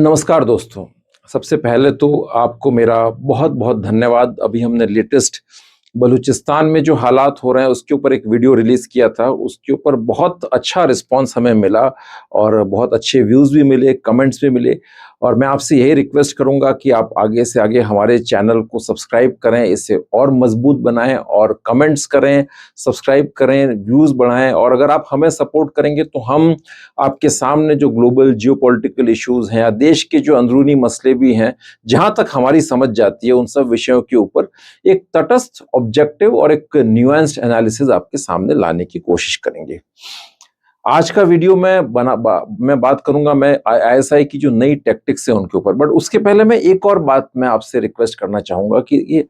नमस्कार दोस्तों। सबसे पहले तो आपको मेरा बहुत बहुत धन्यवाद। अभी हमने लेटेस्ट बलूचिस्तान में जो हालात हो रहे हैं उसके ऊपर एक वीडियो रिलीज किया था। उसके ऊपर बहुत अच्छा रिस्पांस हमें मिला और बहुत अच्छे व्यूज़ भी मिले, कमेंट्स भी मिले। और मैं आपसे यही रिक्वेस्ट करूंगा कि आप आगे से आगे हमारे चैनल को सब्सक्राइब करें, इसे और मजबूत बनाएं और कमेंट्स करें, सब्सक्राइब करें, व्यूज़ बढ़ाएं। और अगर आप हमें सपोर्ट करेंगे तो हम आपके सामने जो ग्लोबल जियोपॉलिटिकल इश्यूज हैं या देश के जो अंदरूनी मसले भी हैं, जहां तक हमारी समझ जाती है, उन सब विषयों के ऊपर एक तटस्थ, ऑब्जेक्टिव और एक न्यूएंस्ड एनालिसिस आपके सामने लाने की कोशिश करेंगे। आज का वीडियो मैं बात करूंगा मैं आईएसआई की जो नई टैक्टिक्स है उनके ऊपर। बट उसके पहले मैं एक और बात मैं आपसे रिक्वेस्ट करना चाहूंगा कि ये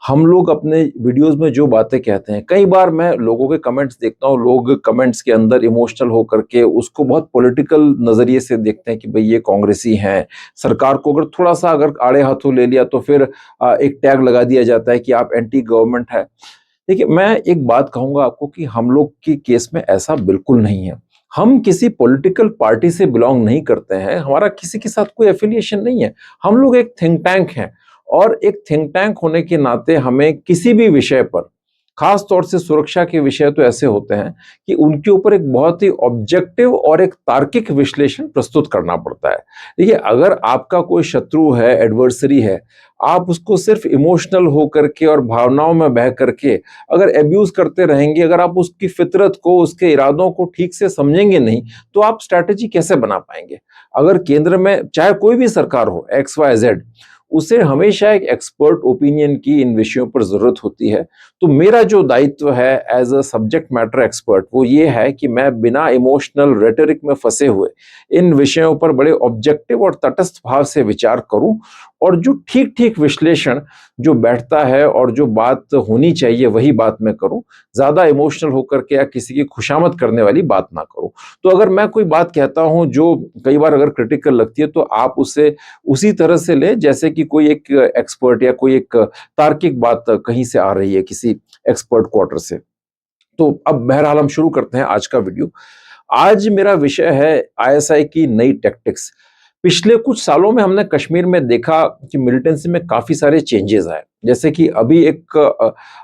हम लोग अपने वीडियोस में जो बातें कहते हैं, कई बार मैं लोगों के कमेंट्स देखता हूँ, लोग कमेंट्स के अंदर इमोशनल होकर के उसको बहुत पॉलिटिकल नजरिए से देखते हैं कि भाई ये कांग्रेसी हैं, सरकार को अगर थोड़ा सा अगर आड़े हाथों ले लिया तो फिर एक टैग लगा दिया जाता है कि आप एंटी गवर्नमेंट है। देखिए, मैं एक बात कहूंगा आपको कि हम लोग के केस में ऐसा बिल्कुल नहीं है। हम किसी पॉलिटिकल पार्टी से बिलोंग नहीं करते हैं, हमारा किसी के साथ कोई एफिलिएशन नहीं है। हम लोग एक थिंक टैंक हैं और एक थिंक टैंक होने के नाते हमें किसी भी विषय पर, खास तौर से सुरक्षा के विषय तो ऐसे होते हैं कि उनके ऊपर एक बहुत ही ऑब्जेक्टिव और एक तार्किक विश्लेषण प्रस्तुत करना पड़ता है। देखिए, अगर आपका कोई शत्रु है, एडवर्सरी है, आप उसको सिर्फ इमोशनल होकर के और भावनाओं में बह करके अगर एब्यूज करते रहेंगे, अगर आप उसकी फितरत को, उसके इरादों को ठीक से समझेंगे नहीं, तो आप स्ट्रैटेजी कैसे बना पाएंगे? अगर केंद्र में चाहे कोई भी सरकार हो, एक्स वाई जेड, उसे हमेशा एक एक्सपर्ट ओपिनियन की इन विषयों पर जरूरत होती है। तो मेरा जो दायित्व है as a subject matter expert, वो ये है कि मैं बिना इमोशनल रेटरिक में फंसे हुए इन विषयों पर बड़े ऑब्जेक्टिव और तटस्थ भाव से विचार करूं और जो ठीक ठीक विश्लेषण जो बैठता है और जो बात होनी चाहिए वही बात मैं करूं। ज्यादा इमोशनल होकर के या किसी की खुशामद करने वाली बात ना करूं। तो अगर मैं कोई बात कहता हूं जो कई बार अगर क्रिटिकल लगती है, तो आप उसे उसी तरह से ले जैसे कि कोई एक एक्सपर्ट या कोई एक तार्किक बात कहीं से आ रही है, किसी एक्सपर्ट क्वार्टर से। तो अब बहरहाल हम शुरू करते हैं आज का वीडियो। आज मेरा विषय है आईएसआई की नई टैक्टिक्स। पिछले कुछ सालों में हमने कश्मीर में देखा कि मिलिटेंसी में काफी सारे चेंजेस आए। जैसे कि अभी एक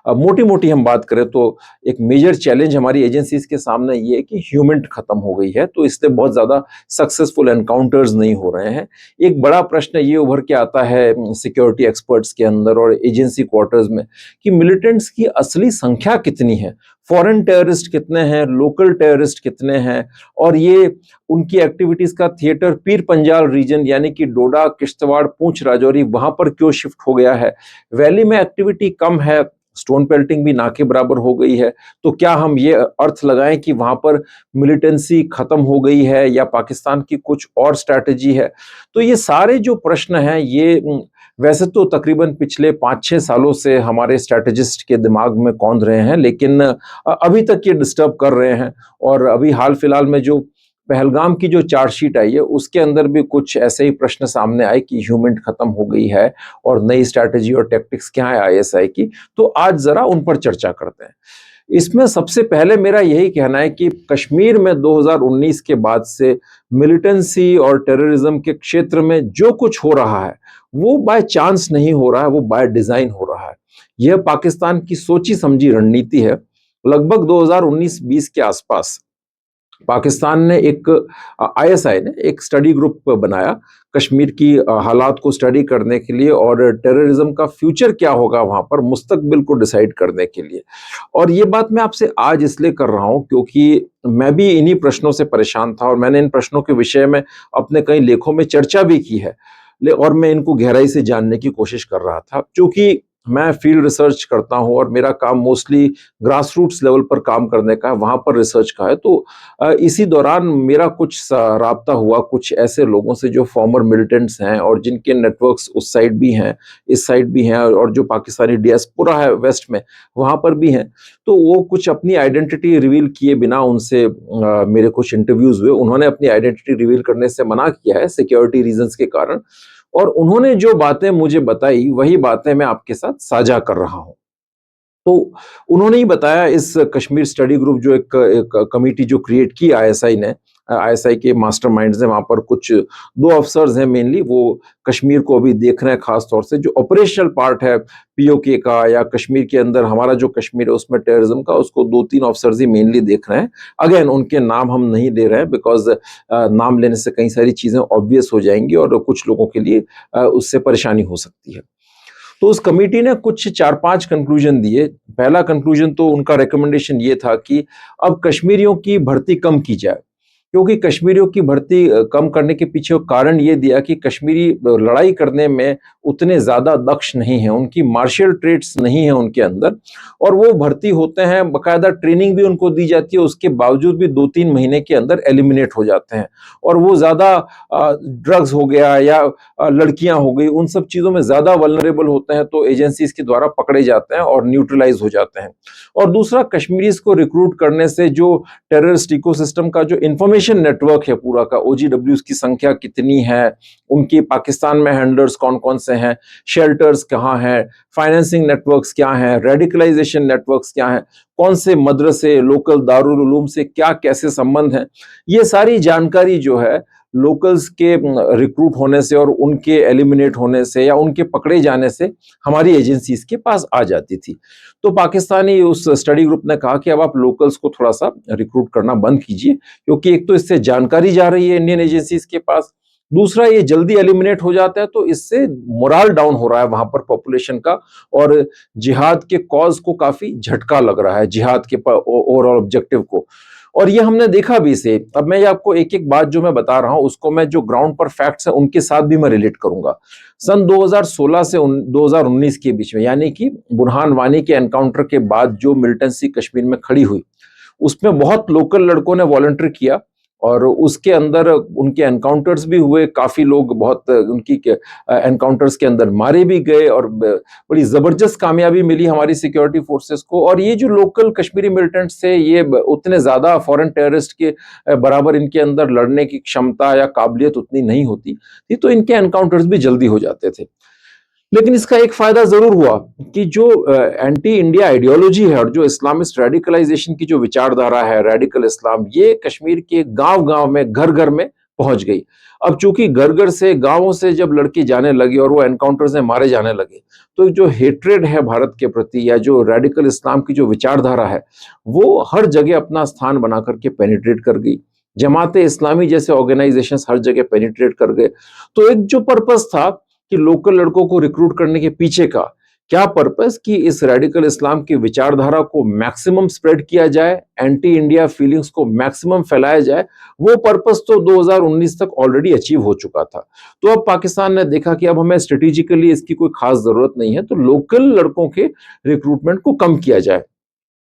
मोटी मोटी हम बात करें तो एक मेजर चैलेंज हमारी एजेंसीज के सामने ये है कि ह्यूमिंट खत्म हो गई है, तो इसलिए बहुत ज्यादा सक्सेसफुल एनकाउंटर्स नहीं हो रहे हैं। एक बड़ा प्रश्न ये उभर के आता है सिक्योरिटी एक्सपर्ट्स के अंदर और एजेंसी क्वार्टर्स में कि मिलिटेंट्स की असली संख्या कितनी है, फॉरेन टेररिस्ट कितने हैं, लोकल टेररिस्ट कितने हैं, और ये उनकी एक्टिविटीज का थिएटर पीर पंजाल रीजन यानी कि डोडा, किश्तवाड़, पुंछ, राजौरी, वहां पर क्यों शिफ्ट हो गया है? वैली में एक्टिविटी कम है, स्टोन पेल्टिंग भी ना के बराबर हो गई है, तो क्या हम ये अर्थ लगाएं कि वहां पर मिलिटेंसी खत्म हो गई है या पाकिस्तान की कुछ और स्ट्रैटेजी है? तो ये सारे जो प्रश्न हैं ये वैसे तो तकरीबन पिछले 5-6 सालों से हमारे स्ट्रैटेजिस्ट के दिमाग में कौंध रहे हैं, लेकिन अभी तक ये डिस्टर्ब कर रहे हैं। और अभी हाल फिलहाल में जो पहलगाम की जो चार्जशीट आई है उसके अंदर भी कुछ ऐसे ही प्रश्न सामने आए कि ह्यूमिंट खत्म हो गई है और नई स्ट्रैटेजी और टैक्टिक्स क्या है आईएसआई की। तो आज जरा उन पर चर्चा करते हैं। इसमें सबसे पहले मेरा यही कहना है कि कश्मीर में 2019 के बाद से मिलिटेंसी और टेररिज्म के क्षेत्र में जो कुछ हो रहा है वो बाय चांस नहीं हो रहा है, वो बाय डिजाइन हो रहा है। यह पाकिस्तान की सोची समझी रणनीति है। लगभग 2019-20 के आसपास पाकिस्तान ने एक आईएसआई ने एक स्टडी ग्रुप बनाया कश्मीर की हालात को स्टडी करने के लिए और टेररिज्म का फ्यूचर क्या होगा वहां पर, मुस्तकबिल को डिसाइड करने के लिए। और ये बात मैं आपसे आज इसलिए कर रहा हूं क्योंकि मैं भी इन्हीं प्रश्नों से परेशान था और मैंने इन प्रश्नों के विषय में अपने कई लेखों में चर्चा भी की है और मैं इनको गहराई से जानने की कोशिश कर रहा था। क्योंकि मैं फील्ड रिसर्च करता हूं और मेरा काम मोस्टली ग्रास रूट्स लेवल पर काम करने का है, वहां पर रिसर्च का है। तो इसी दौरान मेरा कुछ राब्ता हुआ कुछ ऐसे लोगों से जो फॉर्मर मिलिटेंट्स हैं और जिनके नेटवर्क्स उस साइड भी हैं, इस साइड भी हैं, और जो पाकिस्तानी डियास्पोरा है वेस्ट में वहां पर भी हैं। तो वो कुछ अपनी आइडेंटिटी रिवील किए बिना उनसे मेरे कुछ इंटरव्यूज हुए। उन्होंने अपनी आइडेंटिटी रिवील करने से मना किया है सिक्योरिटी रीजंस के कारण, और उन्होंने जो बातें मुझे बताई वही बातें मैं आपके साथ साझा कर रहा हूं। तो उन्होंने ही बताया, इस कश्मीर स्टडी ग्रुप जो एक कमेटी जो क्रिएट की आईएसआई ने, आईएसआई के मास्टरमाइंड्स हैं, वहाँ पर कुछ 2 अफसर्स हैं मेनली, वो कश्मीर को अभी देख रहे हैं, खास तौर से जो ऑपरेशनल पार्ट है पीओके का या कश्मीर के अंदर हमारा जो कश्मीर है उसमें टेररिज्म का, उसको 2-3 ऑफिसर्स ही मेनली देख रहे हैं। अगेन उनके नाम हम नहीं ले रहे हैं बिकॉज नाम लेने से कई सारी चीजें ऑब्वियस हो जाएंगी और कुछ लोगों के लिए उससे परेशानी हो सकती है। तो उस कमेटी ने कुछ 4-5 कंक्लूजन दिए। पहला कंक्लूजन तो उनका रिकमेंडेशन ये था कि अब कश्मीरियों की भर्ती कम की जाए, क्योंकि कश्मीरियों की भर्ती कम करने के पीछे कारण ये दिया कि कश्मीरी लड़ाई करने में उतने ज्यादा दक्ष नहीं हैं, उनकी मार्शल ट्रेट्स नहीं है उनके अंदर, और वो भर्ती होते हैं, बकायदा ट्रेनिंग भी उनको दी जाती है, उसके बावजूद भी 2-3 महीने के अंदर एलिमिनेट हो जाते हैं। और वो ज्यादा ड्रग्स हो गया या लड़कियां हो गई, उन सब चीजों में ज्यादा वल्नरेबल होते हैं, तो एजेंसीज के द्वारा पकड़े जाते हैं और न्यूट्रलाइज हो जाते हैं। और दूसरा, कश्मीरीज को रिक्रूट करने से जो टेररिस्ट इकोसिस्टम का जो इंफॉर्मेशन नेटवर्क है पूरा का, ओजीडब्ल्यूज की संख्या कितनी है, उनकी पाकिस्तान में हैंडलर्स कौन कौन से हैं, शेल्टर्स कहाँ हैं, फाइनेंसिंग नेटवर्क्स क्या हैं, रेडिकलाइजेशन नेटवर्क्स क्या हैं, कौन से मदरसे, लोकल दारुल उलूम से क्या कैसे संबंध हैं, ये सारी जानकारी जो है लोकल्स के रिक्रूट होने से और उनके एलिमिनेट होने से या उनके पकड़े जाने से हमारी एजेंसीज के पास आ जाती थी। तो पाकिस्तानी उस स्टडी ग्रुप ने कहा कि अब आप लोकल्स को थोड़ा सा रिक्रूट करना बंद कीजिए, क्योंकि एक तो इससे जानकारी जा रही है इंडियन एजेंसीज के पास, दूसरा ये जल्दी एलिमिनेट हो जाता है, तो इससे मोरल डाउन हो रहा है वहां पर पॉपुलेशन का, और जिहाद के कॉज को काफी झटका लग रहा है, जिहाद के ओवरऑल ऑब्जेक्टिव को। और ये हमने देखा भी इसे। अब मैं ये आपको एक एक बात जो मैं बता रहा हूं उसको मैं जो ग्राउंड पर फैक्ट्स है उनके साथ भी मैं रिलेट करूंगा। सन 2016 से 2019 के बीच में, यानी कि बुरहान वानी के एनकाउंटर के बाद जो मिलिटेंसी कश्मीर में खड़ी हुई, उसमें बहुत लोकल लड़कों ने वॉलंटियर किया और उसके अंदर उनके एनकाउंटर्स भी हुए, काफी लोग बहुत उनकी एनकाउंटर्स के अंदर मारे भी गए और बड़ी जबरदस्त कामयाबी मिली हमारी सिक्योरिटी फोर्सेस को। और ये जो लोकल कश्मीरी मिलिटेंट्स थे, ये उतने ज्यादा फॉरेन टेररिस्ट के बराबर इनके अंदर लड़ने की क्षमता या काबिलियत उतनी नहीं होती थी, तो इनके एनकाउंटर्स भी जल्दी हो जाते थे। लेकिन इसका एक फायदा जरूर हुआ कि जो एंटी इंडिया आइडियोलॉजी है और जो इस्लामिस्ट रेडिकलाइजेशन की जो विचारधारा है, रेडिकल इस्लाम, ये कश्मीर के गांव गांव में, घर घर में पहुंच गई। अब चूंकि घर घर से, गांवों से जब लड़के जाने लगे और वो एनकाउंटर से मारे जाने लगे, तो जो हेट्रेड है भारत के प्रति या जो रेडिकल इस्लाम की जो विचारधारा है, वो हर जगह अपना स्थान बना करके पेनिट्रेट कर गई। जमाते इस्लामी जैसे ऑर्गेनाइजेशंस हर जगह पेनिट्रेट कर गए। तो एक जो पर्पस था कि लोकल लड़कों को रिक्रूट करने के पीछे का क्या पर्पस, कि इस रेडिकल इस्लाम की विचारधारा को मैक्सिमम स्प्रेड किया जाए, एंटी इंडिया फीलिंग्स को मैक्सिमम फैलाया जाए, वो पर्पस तो 2019 तक ऑलरेडी अचीव हो चुका था। तो अब पाकिस्तान ने देखा कि अब हमें स्ट्रेटेजिकली इसकी कोई खास जरूरत नहीं है, तो लोकल लड़कों के रिक्रूटमेंट को कम किया जाए,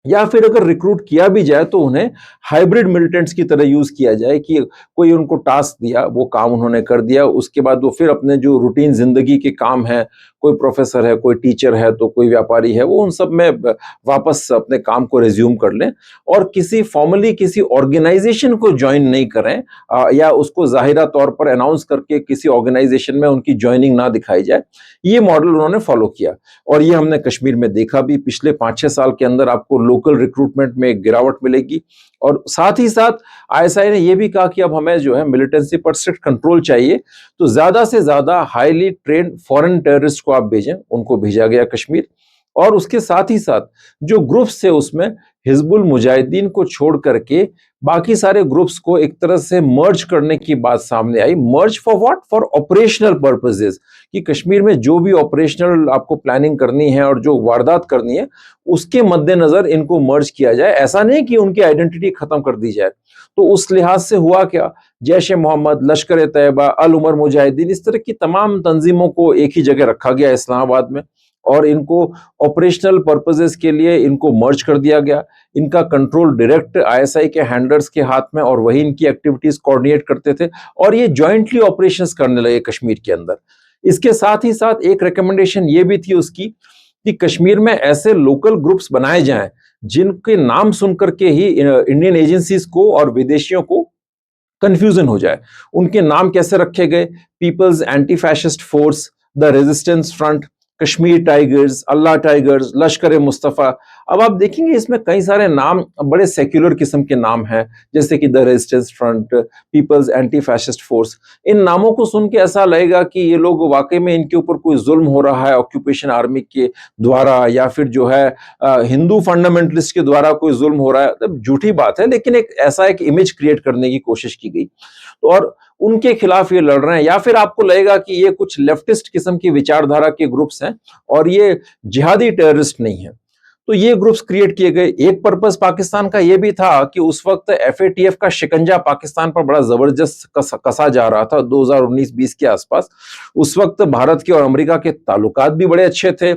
या फिर अगर रिक्रूट किया भी जाए तो उन्हें हाइब्रिड मिलिटेंट्स की तरह यूज किया जाए, कि कोई उनको टास्क दिया, वो काम उन्होंने कर दिया, उसके बाद वो फिर अपने जो रूटीन जिंदगी के काम है, कोई प्रोफेसर है, कोई टीचर है, तो कोई व्यापारी है, वो उन सब में वापस अपने काम को रिज्यूम कर लें और किसी फॉर्मली किसी ऑर्गेनाइजेशन को ज्वाइन नहीं करें, या उसको जाहिरा तौर पर अनाउंस करके किसी ऑर्गेनाइजेशन में उनकी ज्वाइनिंग ना दिखाई जाए। ये मॉडल उन्होंने फॉलो किया और ये हमने कश्मीर में देखा भी। पिछले 5-6 साल के अंदर आपको लोकल रिक्रूटमेंट में एक गिरावट मिलेगी। और साथ ही साथ आईएसआई ने यह भी कहा कि अब हमें जो है मिलिटेंसी पर स्ट्रिक्ट कंट्रोल चाहिए, तो ज्यादा से ज्यादा हाईली ट्रेन्ड फॉरेन टेररिस्ट को आप भेजें, उनको भेजा गया कश्मीर। और उसके साथ ही साथ जो ग्रुप्स थे उसमें हिजबुल मुजाहिदीन को छोड़ करके बाकी सारे ग्रुप्स को एक तरह से मर्ज करने की बात सामने आई। Merge for what? For operational purposes, कि कश्मीर में जो भी ऑपरेशनल आपको प्लानिंग करनी है और जो वारदात करनी है उसके मद्देनजर इनको मर्ज किया जाए। ऐसा नहीं कि उनकी आइडेंटिटी खत्म कर दी जाए। तो उस लिहाज से हुआ क्या, जैश ए मोहम्मद, लश्कर तैयबा, अल उमर मुजाहिदीन, इस तरह की तमाम तंजीमों को एक ही जगह रखा गया इस्लामाबाद में और इनको ऑपरेशनल पर्पसेस के लिए इनको मर्ज कर दिया गया। इनका कंट्रोल डायरेक्ट आईएसआई के हैंडलर्स के हाथ में, और वही इनकी एक्टिविटीज कोऑर्डिनेट करते थे और ये जॉइंटली ऑपरेशंस करने लगे कश्मीर के अंदर। इसके साथ ही साथ एक रिकमेंडेशन ये भी थी उसकी कि कश्मीर में ऐसे लोकल ग्रुप्स बनाए जाएं जिनके नाम सुनकर के ही इंडियन एजेंसीज को और विदेशियों को कंफ्यूजन हो जाए। उनके नाम कैसे रखे गए? People's Anti Fascist Force, the resistance Front, Kashmir Tigers, Allah Tigers, Lashkar Mustafa. अब आप देखेंगे इसमें कई सारे नाम बड़े सेक्युलर किस्म के नाम हैं, जैसे कि the resistance front, people's anti fascist force. इन नामों को सुन के ऐसा लगेगा कि ये लोग वाकई में इनके ऊपर कोई जुल्म हो रहा है ऑक्यूपेशन आर्मी के द्वारा, या फिर जो है हिंदू फंडामेंटलिस्ट के द्वारा कोई जुल्म हो रहा है। तो झूठी बात है, लेकिन एक ऐसा एक इमेज क्रिएट करने की कोशिश की गई, तो और उनके खिलाफ ये लड़ रहे हैं। या फिर आपको लगेगा कि ये कुछ लेफ्टिस्ट किस्म की विचारधारा के ग्रुप्स हैं और ये जिहादी टेररिस्ट नहीं है। तो ये ग्रुप्स क्रिएट किए गए। एक पर्पस पाकिस्तान का ये भी था कि उस वक्त एफएटीएफ का शिकंजा पाकिस्तान पर बड़ा जबरदस्त कसा जा रहा था 2019-20 के आसपास। उस वक्त भारत के और अमेरिका के ताल्लुकात भी बड़े अच्छे थे,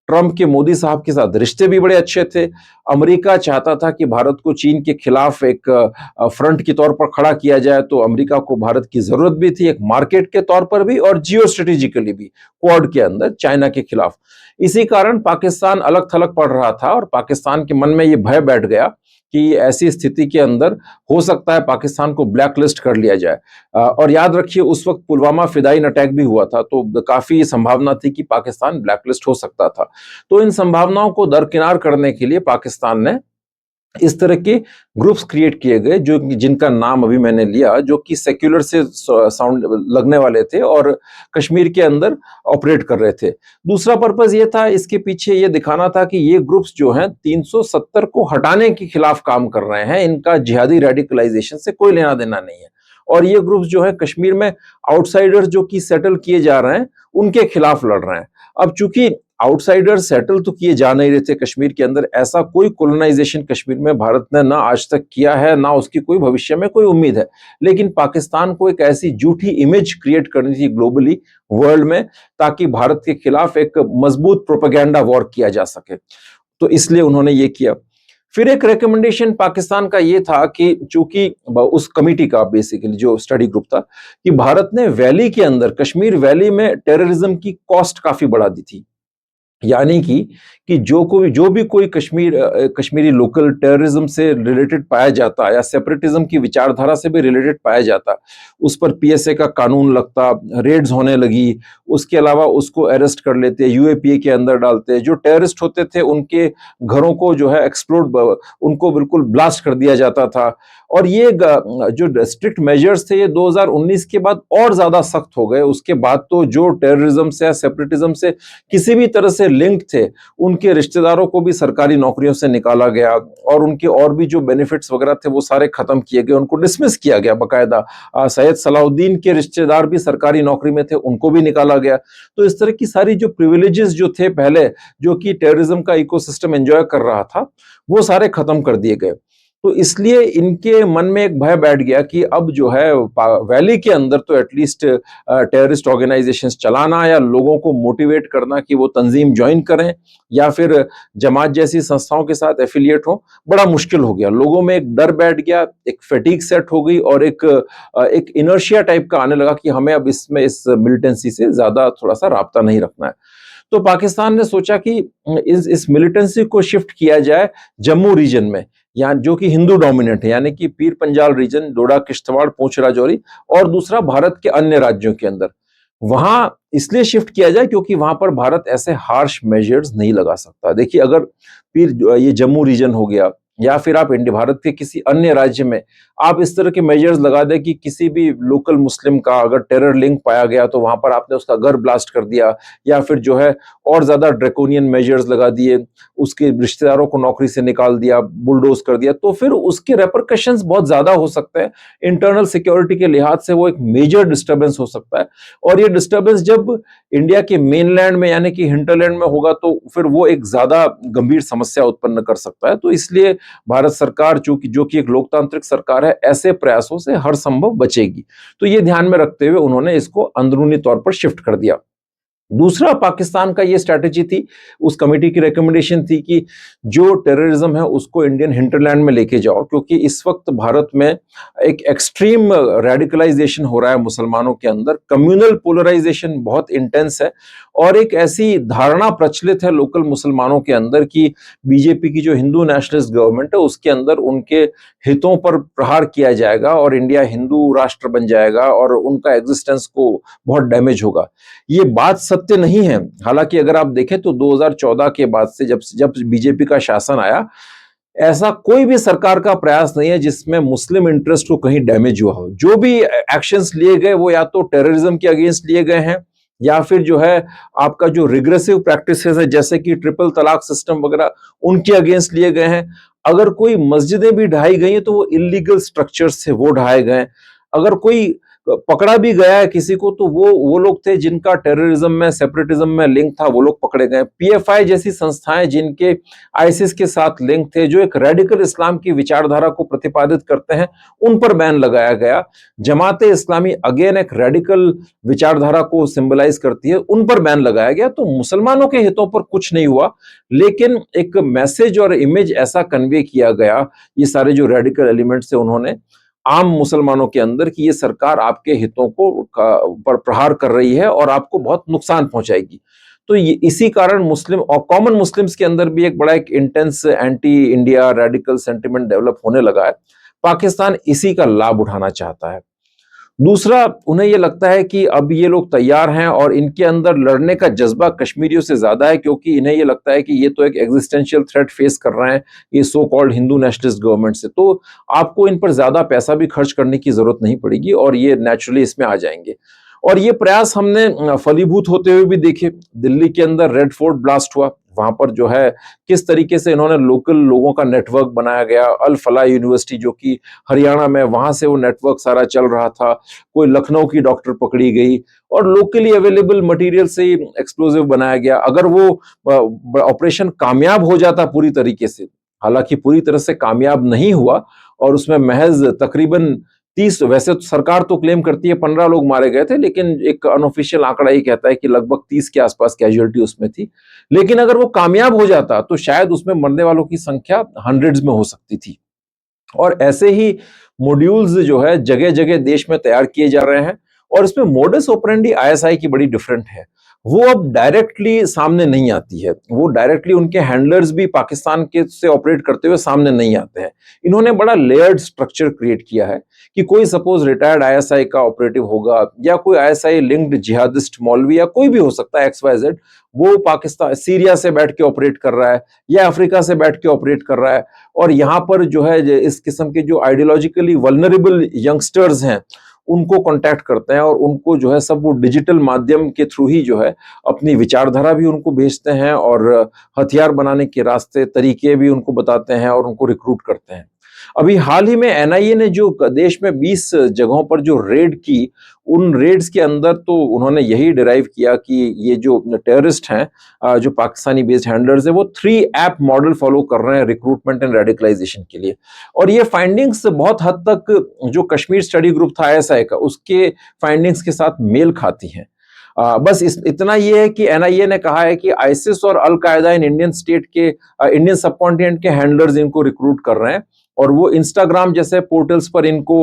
ट्रंप के मोदी साहब के साथ रिश्ते भी बड़े अच्छे थे। अमेरिका चाहता था कि भारत को चीन के खिलाफ एक फ्रंट के तौर पर खड़ा किया जाए, तो अमेरिका को भारत की जरूरत भी थी, एक मार्केट के तौर पर भी और जियो स्ट्रेटेजिकली भी, क्वाड के अंदर चाइना के खिलाफ। इसी कारण पाकिस्तान अलग थलग पड़ रहा था और पाकिस्तान के मन में ये भय बैठ गया कि ऐसी स्थिति के अंदर हो सकता है पाकिस्तान को ब्लैकलिस्ट कर लिया जाए। और याद रखिए उस वक्त पुलवामा फिदाइन अटैक भी हुआ था, तो काफी संभावना थी कि पाकिस्तान ब्लैकलिस्ट हो सकता था। तो इन संभावनाओं को दरकिनार करने के लिए पाकिस्तान ने इस तरह के ग्रुप्स क्रिएट किए गए, जो जिनका नाम अभी मैंने लिया, जो कि सेक्युलर से साउंड लगने वाले थे और कश्मीर के अंदर ऑपरेट कर रहे थे। दूसरा पर्पस ये था, इसके पीछे ये दिखाना था कि ये ग्रुप्स जो हैं 370 को हटाने के खिलाफ काम कर रहे हैं, इनका जिहादी रेडिकलाइजेशन से कोई लेना देना नहीं है। और ये ग्रुप्स जो है कश्मीर में आउटसाइडर्स जो कि सेटल किए जा रहे हैं उनके खिलाफ लड़ रहे हैं। अब चूंकि आउटसाइडर सेटल तो किए जा नहीं रहे थे कश्मीर के अंदर, ऐसा कोई कोलोनाइजेशन कश्मीर में भारत ने ना आज तक किया है, ना उसकी कोई भविष्य में कोई उम्मीद है। लेकिन पाकिस्तान को एक ऐसी झूठी इमेज क्रिएट करनी थी ग्लोबली, वर्ल्ड में, ताकि भारत के खिलाफ एक मजबूत प्रोपेगेंडा वॉर किया जा सके। तो इसलिए उन्होंने ये किया। फिर एक रिकमेंडेशन पाकिस्तान का ये था कि चूंकि उस कमिटी का बेसिकली जो स्टडी ग्रुप था, कि भारत ने वैली के अंदर, कश्मीर वैली में टेररिज्म की कॉस्ट काफी बढ़ा दी थी। यानी कि जो भी कोई कश्मीरी लोकल टेररिज्म से रिलेटेड पाया जाता या सेपरेटिज्म की विचारधारा से भी रिलेटेड पाया जाता, उस पर पीएसए का कानून लगता, रेड्स होने लगी। उसके अलावा उसको अरेस्ट कर लेते, यूएपीए के अंदर डालते। जो टेररिस्ट होते थे उनके घरों को जो है एक्सप्लोड, उनको बिल्कुल ब्लास्ट कर दिया जाता था। और ये जो स्ट्रिक्ट मेजर्स थे ये 2019 के बाद और ज्यादा सख्त हो गए। उसके बाद तो जो टेररिज्म से या सेपरेटिज्म से किसी भी तरह से लिंक थे, उनके रिश्तेदारों को भी सरकारी नौकरियों से निकाला गया और उनके और भी जो बेनिफिट्स वगैरह थे वो सारे खत्म किए गए, उनको डिसमिस किया गया बकायदा। सैयद सलाउद्दीन के रिश्तेदार भी सरकारी नौकरी में थे, उनको भी निकाला गया। तो इस तरह की सारी जो प्रिविलेजेस जो थे पहले, जो कि टेररिज्म का इकोसिस्टम एंजॉय कर रहा था, वो सारे खत्म कर दिए गए। तो इसलिए इनके मन में एक भय बैठ गया कि अब जो है वैली के अंदर तो एटलीस्ट टेररिस्ट ऑर्गेनाइजेशंस चलाना या लोगों को मोटिवेट करना कि वो तंजीम ज्वाइन करें या फिर जमात जैसी संस्थाओं के साथ एफिलिएट हो, बड़ा मुश्किल हो गया। लोगों में एक डर बैठ गया, एक फैटिग सेट हो गई और एक इनर्शिया टाइप का आने लगा कि हमें अब इसमें इस मिलिटेंसी से ज्यादा थोड़ा सा राब्ता नहीं रखना है। तो पाकिस्तान ने सोचा कि इस मिलिटेंसी को शिफ्ट किया जाए जम्मू रीजन में, या जो कि हिंदू डोमिनेंट है, यानी कि पीर पंजाल रीजन, डोडा, किश्तवाड़, पूंछ, राजौरी, और दूसरा भारत के अन्य राज्यों के अंदर। वहां इसलिए शिफ्ट किया जाए क्योंकि वहां पर भारत ऐसे हार्श मेजर्स नहीं लगा सकता। देखिए, अगर ये जम्मू रीजन हो गया या फिर आप इंडिया भारत के किसी अन्य राज्य में आप इस तरह के मेजर्स लगा दें कि किसी भी लोकल मुस्लिम का अगर टेरर लिंक पाया गया तो वहां पर आपने उसका घर ब्लास्ट कर दिया, या फिर जो है और ज्यादा ड्रैकोनियन मेजर्स लगा दिए, उसके रिश्तेदारों को नौकरी से निकाल दिया, बुलडोज कर दिया, तो फिर उसके रेपरकशंस बहुत ज्यादा हो सकते हैं। इंटरनल सिक्योरिटी के लिहाज से वो एक मेजर डिस्टर्बेंस हो सकता है। और ये डिस्टर्बेंस जब इंडिया के मेनलैंड में यानी कि हिंटरलैंड में होगा तो फिर वो एक ज्यादा गंभीर समस्या उत्पन्न कर सकता है। तो इसलिए भारत सरकार जो कि एक लोकतांत्रिक सरकार है, ऐसे प्रयासों से हर संभव बचेगी। तो ये ध्यान में रखते हुए उन्होंने इसको अंदरूनी तौर पर शिफ्ट कर दिया। दूसरा पाकिस्तान का ये स्ट्रैटेजी थी, उस कमेटी की रिकमेंडेशन थी कि जो टेररिज्म है उसको इंडियन हिंटरलैंड में लेके जाओ, क्योंकि इस वक्त भारत में एक एक्सट्रीम रेडिकलाइजेशन हो रहा है मुसलमानों के अंदर, कम्युनल पोलराइजेशन बहुत इंटेंस है और एक ऐसी धारणा प्रचलित है लोकल मुसलमानों के अंदर कि बीजेपी की जो हिंदू नेशनलिस्ट गवर्नमेंट है उसके अंदर उनके हितों पर प्रहार किया जाएगा और इंडिया हिंदू राष्ट्र बन जाएगा और उनका एग्जिस्टेंस को बहुत डैमेज होगा। ये बात सत्य नहीं है। हालांकि अगर आप देखें तो 2014 के बाद से जब जब बीजेपी का शासन आया, ऐसा कोई भी सरकार का प्रयास नहीं है जिसमें मुस्लिम इंटरेस्ट को कहीं डैमेज हुआ हो। जो भी एक्शंस लिए गए वो या तो टेररिज्म के अगेंस्ट लिए गए हैं, या फिर जो है आपका जो रिग्रेसिव प्रैक्टिसेस है जैसे कि ट्रिपल तलाक सिस्टम वगैरह, उनके अगेंस्ट लिए गए हैं। अगर कोई मस्जिदें भी ढाई गई हैं तो वो इलीगल स्ट्रक्चर्स थे, वो ढाए गए। अगर कोई पकड़ा भी गया है किसी को तो वो लोग थे जिनका टेररिज्म में, सेपरेटिज्म में लिंक था, वो लोग पकड़े गए। पीएफआई जैसी संस्थाएं जिनके आईसिस के साथ लिंक थे, जो एक रेडिकल इस्लाम की विचारधारा को प्रतिपादित करते हैं, उन पर बैन लगाया गया। जमाते इस्लामी अगेन एक रेडिकल विचारधारा को सिंबलाइज करती है, उन पर बैन लगाया गया। तो मुसलमानों के हितों पर कुछ नहीं हुआ, लेकिन एक मैसेज और इमेज ऐसा कन्वे किया गया, ये सारे जो रेडिकल एलिमेंट्स थे उन्होंने आम मुसलमानों के अंदर, कि ये सरकार आपके हितों को पर प्रहार कर रही है और आपको बहुत नुकसान पहुंचाएगी। तो ये इसी कारण मुस्लिम और कॉमन मुस्लिम्स के अंदर भी एक बड़ा एक intense anti India radical sentiment develop होने लगा है। पाकिस्तान इसी का लाभ उठाना चाहता है। दूसरा, उन्हें ये लगता है कि अब ये लोग तैयार हैं और इनके अंदर लड़ने का जज्बा कश्मीरियों से ज्यादा है, क्योंकि इन्हें ये लगता है कि ये तो एक एग्जिस्टेंशियल थ्रेट फेस कर रहे हैं, ये so called Hindu nationalist government से। तो आपको इन पर ज्यादा पैसा भी खर्च करने की जरूरत नहीं पड़ेगी और ये नेचुरली इसमें आ जाएंगे। और ये प्रयास हमने फलीभूत होते हुए भी देखे। दिल्ली के अंदर रेड फोर्ट ब्लास्ट हुआ, वहां पर जो है किस तरीके से इन्होंने लोकल लोगों का नेटवर्क बनाया गया। अल फलाह यूनिवर्सिटी जो कि हरियाणा में, वहां से वो नेटवर्क सारा चल रहा था। कोई लखनऊ की डॉक्टर पकड़ी गई और लोकली अवेलेबल मटेरियल से ही एक्सप्लोजिव बनाया गया। अगर वो ऑपरेशन कामयाब हो जाता पूरी तरीके से, हालांकि पूरी तरह से कामयाब नहीं हुआ और उसमें महज तकरीबन 30, वैसे तो सरकार तो क्लेम करती है 15 लोग मारे गए थे, लेकिन एक अनऑफिशियल आंकड़ा ही कहता है कि लगभग 30 के आसपास कैजुअलिटी उसमें थी। लेकिन अगर वो कामयाब हो जाता तो शायद उसमें मरने वालों की संख्या हंड्रेड्स में हो सकती थी। और ऐसे ही मॉड्यूल्स जो है जगह जगह देश में तैयार किए जा रहे हैं और इसमें मोडस ऑपरेंडी आईएसआई की बड़ी डिफरेंट है। वो अब डायरेक्टली सामने नहीं आती है, वो डायरेक्टली उनके हैंडलर्स भी पाकिस्तान के से ऑपरेट करते हुए सामने नहीं आते हैं। इन्होंने बड़ा लेयर्ड स्ट्रक्चर क्रिएट किया है कि कोई सपोज रिटायर्ड आईएसआई का ऑपरेटिव होगा या कोई आईएसआई लिंक्ड जिहादिस्ट मौलवी या कोई भी हो सकता है XYZ, वो पाकिस्तान सीरिया से बैठ के ऑपरेट कर रहा है या अफ्रीका से बैठ के ऑपरेट कर रहा है। और यहाँ पर जो है इस किस्म के जो आइडियोलॉजिकली वल्नरेबल यंगस्टर्स हैं उनको कांटेक्ट करते हैं और उनको जो है सब वो डिजिटल माध्यम के थ्रू ही जो है अपनी विचारधारा भी उनको भेजते हैं और हथियार बनाने के रास्ते तरीके भी उनको बताते हैं और उनको रिक्रूट करते हैं। अभी हाल ही में एनआईए ने जो देश में 20 जगहों पर जो रेड की, उन रेड्स के अंदर तो उन्होंने यही डिराइव किया कि ये जो टेररिस्ट हैं, जो पाकिस्तानी बेस्ड हैंडलर्स है, वो 3 ऐप मॉडल फॉलो कर रहे हैं रिक्रूटमेंट एंड रेडिकलाइजेशन के लिए। और ये फाइंडिंग्स बहुत हद तक जो कश्मीर स्टडी ग्रुप था आईएसआई का, उसके फाइंडिंग्स के साथ मेल खाती हैं। बस इतना ये है कि एनआईए ने कहा है कि आईसिस और अल कायदा इन इंडियन स्टेट के, इंडियन सबकॉन्टिनेंट के हैंडलर्स इनको रिक्रूट कर रहे हैं और वो इंस्टाग्राम जैसे पोर्टल्स पर इनको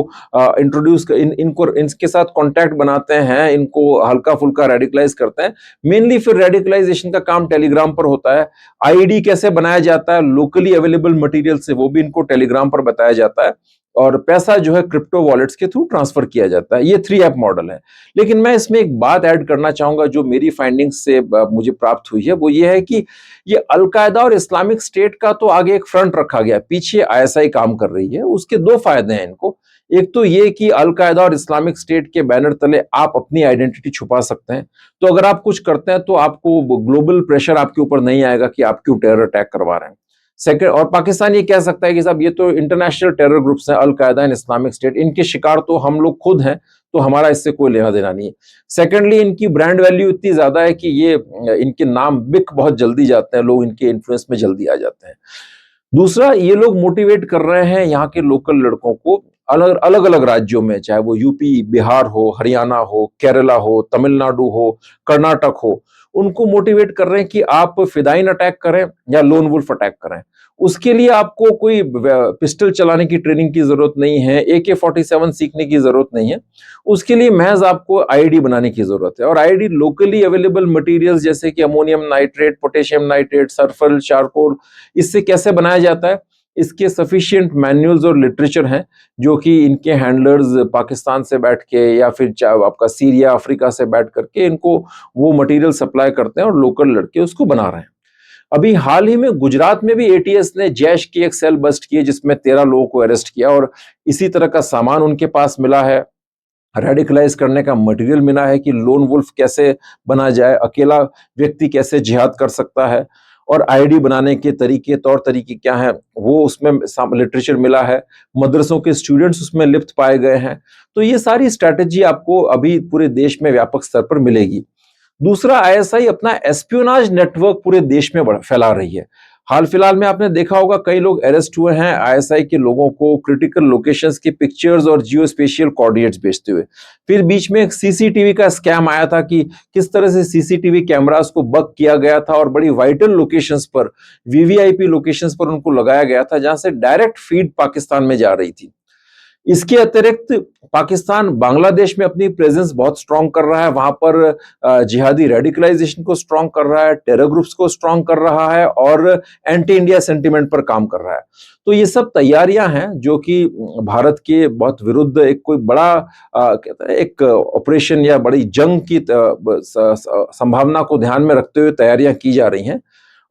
इंट्रोड्यूस इनको इनके साथ कांटेक्ट बनाते हैं, इनको हल्का फुल्का रेडिकलाइज करते हैं। मेनली फिर रेडिकलाइजेशन का काम टेलीग्राम पर होता है। आईडी कैसे बनाया जाता है लोकली अवेलेबल मटेरियल से, वो भी इनको टेलीग्राम पर बताया जाता है और पैसा जो है क्रिप्टो वॉलेट्स के थ्रू ट्रांसफर किया जाता है। ये 3 ऐप मॉडल है। लेकिन मैं इसमें एक बात ऐड करना चाहूंगा जो मेरी फाइंडिंग्स से मुझे प्राप्त हुई है, वो ये है कि ये अलकायदा और इस्लामिक स्टेट का तो आगे एक फ्रंट रखा गया, पीछे आईएसआई काम कर रही है। उसके 2 फायदे हैं इनको। एक तो ये कि अलकायदा और इस्लामिक स्टेट के बैनर तले आप अपनी आइडेंटिटी छुपा सकते हैं। तो अगर आप कुछ करते हैं तो आपको ग्लोबल प्रेशर आपके ऊपर नहीं आएगा कि आप क्यों टेरर अटैक करवा रहे हैं। सेकंड, और पाकिस्तान ये कह सकता है कि साहब ये तो इंटरनेशनल टेरर ग्रुप्स हैं, अल कायदा एंड इस्लामिक स्टेट, इनके शिकार तो हम लोग खुद हैं, तो हमारा इससे कोई लेना देना नहीं है। सेकेंडली, इनकी ब्रांड वैल्यू इतनी ज्यादा है कि ये इनके नाम बिक बहुत जल्दी जाते हैं, लोग इनके इन्फ्लुएंस में जल्दी आ जाते हैं। दूसरा, ये लोग मोटिवेट कर रहे हैं यहाँ के लोकल लड़कों को अलग अलग राज्यों में, चाहे वो यूपी, बिहार हो, हरियाणा हो, केरला हो, तमिलनाडु हो, कर्नाटक हो, उनको मोटिवेट कर रहे हैं कि आप फिदाइन अटैक करें या लोन वुल्फ अटैक करें। उसके लिए आपको कोई पिस्टल चलाने की ट्रेनिंग की जरूरत नहीं है, AK-47 सीखने की जरूरत नहीं है। उसके लिए महज आपको आईडी बनाने की जरूरत है और आईडी लोकली अवेलेबल मटेरियल्स जैसे कि ammonium nitrate, potassium nitrate, sulphur, charcoal, इससे कैसे बनाया जाता है? इसके सफिशिएंट मैनुअल्स और लिटरेचर हैं जो कि इनके हैंडलर्स पाकिस्तान से बैठ के या फिर आपका सीरिया अफ्रीका से बैठ करके इनको वो मटेरियल सप्लाई करते हैं और लोकल लड़के उसको बना रहे हैं। अभी हाल ही में गुजरात में भी एटीएस ने जैश की एक सेल बस्ट की है जिसमें 13 लोगों को अरेस्ट किया और इसी तरह का सामान उनके पास मिला है, रेडिकलाइज करने का मटेरियल मिला है कि लोन वुल्फ कैसे बना जाए, अकेला व्यक्ति कैसे जिहाद कर सकता है और आईडी बनाने के तरीके तौर तरीके क्या हैं वो उसमें लिटरेचर मिला है, मदरसों के स्टूडेंट्स उसमें लिप्त पाए गए हैं। तो ये सारी स्ट्रैटेजी आपको अभी पूरे देश में व्यापक स्तर पर मिलेगी। दूसरा, आईएसआई अपना एस्पियोनाज नेटवर्क पूरे देश में फैला रही है। हाल फिलहाल में आपने देखा होगा कई लोग अरेस्ट हुए हैं आईएसआई के लोगों को क्रिटिकल लोकेशंस की पिक्चर्स और जियो स्पेशियल कोऑर्डिनेट्स भेजते हुए। फिर बीच में एक सीसीटीवी का स्कैम आया था कि किस तरह से सीसीटीवी कैमरास को बग किया गया था और बड़ी वाइटल लोकेशंस पर, वीवीआईपी लोकेशंस पर उनको लगाया गया था जहां से डायरेक्ट फीड पाकिस्तान में जा रही थी। इसके अतिरिक्त पाकिस्तान बांग्लादेश में अपनी प्रेजेंस बहुत स्ट्रांग कर रहा है, वहां पर जिहादी रेडिकलाइजेशन को स्ट्रांग कर रहा है, टेरर ग्रुप्स को स्ट्रांग कर रहा है और एंटी इंडिया सेंटिमेंट पर काम कर रहा है। तो ये सब तैयारियां हैं जो कि भारत के बहुत विरुद्ध एक कोई बड़ा कहते हैं एक ऑपरेशन या बड़ी जंग की संभावना को ध्यान में रखते हुए तैयारियां की जा रही हैं।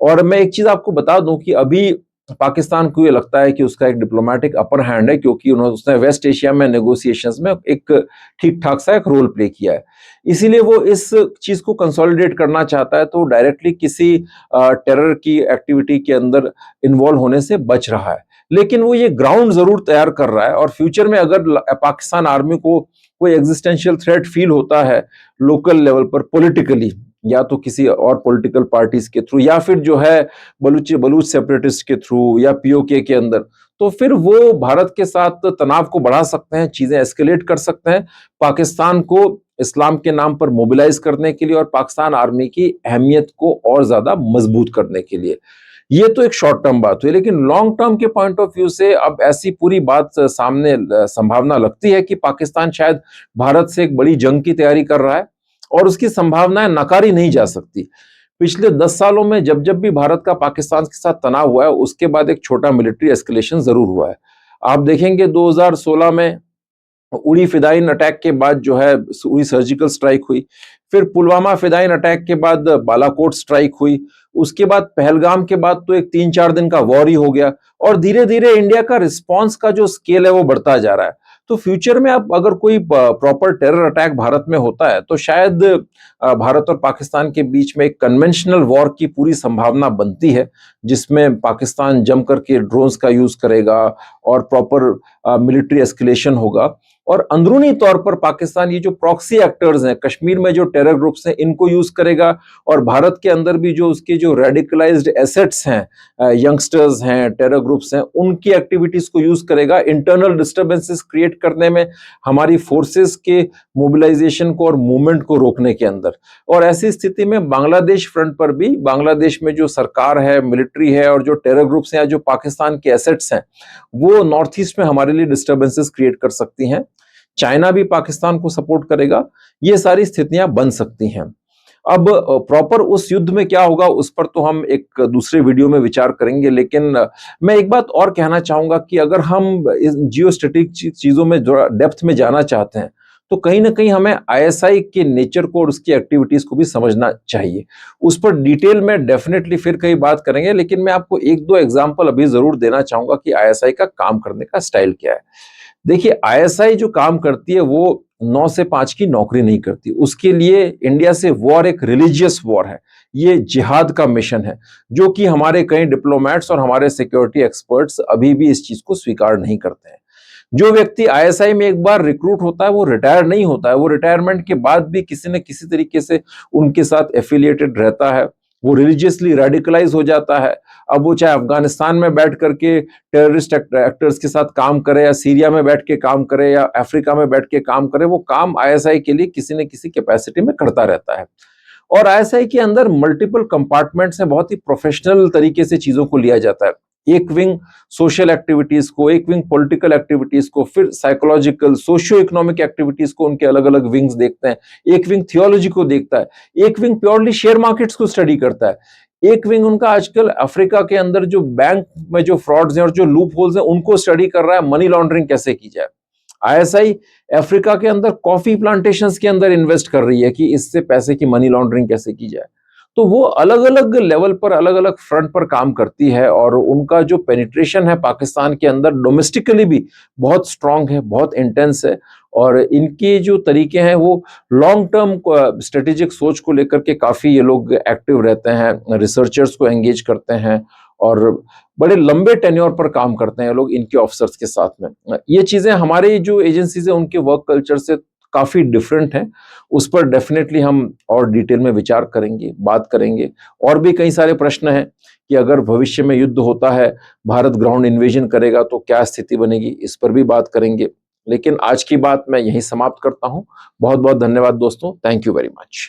और मैं एक चीज आपको बता दूं कि अभी पाकिस्तान को ये लगता है कि उसका एक डिप्लोमेटिक अपर हैंड है क्योंकि उसने वेस्ट एशिया में नेगोशिएशंस में एक ठीक ठाक सा एक रोल प्ले किया है, इसीलिए वो इस चीज को कंसोलिडेट करना चाहता है, तो डायरेक्टली किसी टेरर की एक्टिविटी के अंदर इन्वॉल्व होने से बच रहा है। लेकिन वो ये ग्राउंड जरूर तैयार कर रहा है और फ्यूचर में अगर पाकिस्तान आर्मी को कोई एग्जिस्टेंशियल थ्रेट फील होता है लोकल लेवल पर पॉलिटिकली, या तो किसी और पॉलिटिकल पार्टीज के थ्रू या फिर जो है बलूच सेपरेटिस्ट के थ्रू या पीओके के अंदर, तो फिर वो भारत के साथ तनाव को बढ़ा सकते हैं, चीजें एस्केलेट कर सकते हैं, पाकिस्तान को इस्लाम के नाम पर मोबिलाइज करने के लिए और पाकिस्तान आर्मी की अहमियत को और ज्यादा मजबूत करने के लिए। ये तो एक शॉर्ट टर्म बात हुई, लेकिन लॉन्ग टर्म के पॉइंट ऑफ व्यू से अब ऐसी पूरी बात सामने संभावना लगती है कि पाकिस्तान शायद भारत से एक बड़ी जंग की तैयारी कर रहा है और उसकी संभावनाएं नकारी नहीं जा सकती। पिछले 10 सालों में जब जब भी भारत का पाकिस्तान के साथ तनाव हुआ है उसके बाद एक छोटा मिलिट्री एस्केलेशन जरूर हुआ है। आप देखेंगे 2016 में उड़ी फिदाइन अटैक के बाद जो है उड़ी सर्जिकल स्ट्राइक हुई, फिर पुलवामा फिदाइन अटैक के बाद बालाकोट स्ट्राइक हुई, उसके बाद पहलगाम के बाद तो एक 3-4 दिन का वॉर ही हो गया और धीरे धीरे इंडिया का रिस्पॉन्स का जो स्केल है वो बढ़ता जा रहा है। तो फ्यूचर में अब अगर कोई प्रॉपर टेरर अटैक भारत में होता है तो शायद भारत और पाकिस्तान के बीच में एक कन्वेंशनल वॉर की पूरी संभावना बनती है जिसमें पाकिस्तान जम करके ड्रोन्स का यूज करेगा और प्रॉपर मिलिट्री एस्केलेशन होगा और अंदरूनी तौर पर पाकिस्तान ये जो प्रॉक्सी एक्टर्स हैं कश्मीर में जो टेरर ग्रुप्स हैं इनको यूज करेगा और भारत के अंदर भी जो उसके जो रेडिकलाइज्ड एसेट्स हैं, यंगस्टर्स हैं, टेरर ग्रुप्स हैं, उनकी एक्टिविटीज को यूज करेगा इंटरनल डिस्टर्बेंसेस क्रिएट करने में, हमारी फोर्सेस के मोबिलाइजेशन को और मूवमेंट को रोकने के अंदर। और ऐसी स्थिति में बांग्लादेश फ्रंट पर भी बांग्लादेश में जो सरकार है, मिलिट्री है और जो टेरर ग्रुप्स हैं या जो पाकिस्तान के एसेट्स हैं वो नॉर्थ ईस्ट में हमारे लिए डिस्टर्बेंसेस क्रिएट कर सकती हैं। चाइना भी पाकिस्तान को सपोर्ट करेगा, ये सारी स्थितियां बन सकती हैं। अब प्रॉपर उस युद्ध में क्या होगा उस पर तो हम एक दूसरे वीडियो में विचार करेंगे, लेकिन मैं एक बात और कहना चाहूंगा कि अगर हम इस जियो स्ट्रेटेजिक चीजों में डेप्थ में जाना चाहते हैं तो कहीं ना कहीं हमें आईएसआई के नेचर को और उसकी एक्टिविटीज को भी समझना चाहिए। उस पर डिटेल में डेफिनेटली फिर कहीं बात करेंगे, लेकिन मैं आपको एक दो एग्जांपल अभी जरूर देना चाहूंगा कि आईएसआई का काम करने का स्टाइल क्या है। देखिए, आईएसआई जो काम करती है वो 9 से 5 की नौकरी नहीं करती, उसके लिए इंडिया से वॉर एक रिलीजियस वॉर है, ये जिहाद का मिशन है जो कि हमारे कई डिप्लोमेट्स और हमारे सिक्योरिटी एक्सपर्ट्स अभी भी इस चीज को स्वीकार नहीं करते हैं। जो व्यक्ति आईएसआई में एक बार रिक्रूट होता है वो रिटायर नहीं होता है, वो रिटायरमेंट के बाद भी किसी न किसी तरीके से उनके साथ एफिलिएटेड रहता है, वो रिलीजियसली रेडिकलाइज हो जाता है। अब वो चाहे अफगानिस्तान में बैठ करके टेररिस्ट एक्टर्स के साथ काम करे या सीरिया में बैठ के काम करे या अफ्रीका में बैठ के काम करे, वो काम आईएसआई के लिए किसी न किसी कैपेसिटी में करता रहता है। और आईएसआई के अंदर मल्टीपल कंपार्टमेंट्स हैं, बहुत ही प्रोफेशनल तरीके से चीजों को लिया जाता है। एक विंग सोशल एक्टिविटीज को, एक विंग पॉलिटिकल एक्टिविटीज को, फिर साइकोलॉजिकल सोशियो इकोनॉमिक एक्टिविटीज को, उनके अलग अलग विंग्स देखते हैं। एक विंग थियोलॉजी को देखता है, एक विंग प्योरली शेयर मार्केट्स को स्टडी करता है, एक विंग उनका आजकल अफ्रीका के अंदर जो बैंक में जो फ्रॉड्स हैं और जो लूप होल्स हैं उनको स्टडी कर रहा है, मनी लॉन्ड्रिंग कैसे की जाए। आईएसआई अफ्रीका के अंदर कॉफी प्लांटेशंस के अंदर इन्वेस्ट कर रही है कि इससे पैसे की मनी लॉन्ड्रिंग कैसे की जाए। तो वो अलग अलग लेवल पर अलग अलग फ्रंट पर काम करती है और उनका जो पेनिट्रेशन है पाकिस्तान के अंदर डोमेस्टिकली भी बहुत स्ट्रांग है, बहुत इंटेंस है। और इनके जो तरीके हैं वो लॉन्ग टर्म स्ट्रेटेजिक सोच को लेकर के काफ़ी ये लोग एक्टिव रहते हैं, रिसर्चर्स को एंगेज करते हैं और बड़े लंबे टेन्योर पर काम करते हैं लोग इनके ऑफिसर्स के साथ में। ये चीज़ें हमारे जो एजेंसीज है उनके वर्क कल्चर से काफ़ी डिफरेंट हैं। उस पर डेफिनेटली हम और डिटेल में विचार करेंगे, बात करेंगे। और भी कई सारे प्रश्न हैं कि अगर भविष्य में युद्ध होता है, भारत ग्राउंड इन्वेजन करेगा तो क्या स्थिति बनेगी, इस पर भी बात करेंगे। लेकिन आज की बात मैं यहीं समाप्त करता हूं। बहुत बहुत धन्यवाद दोस्तों, थैंक यू वेरी मच।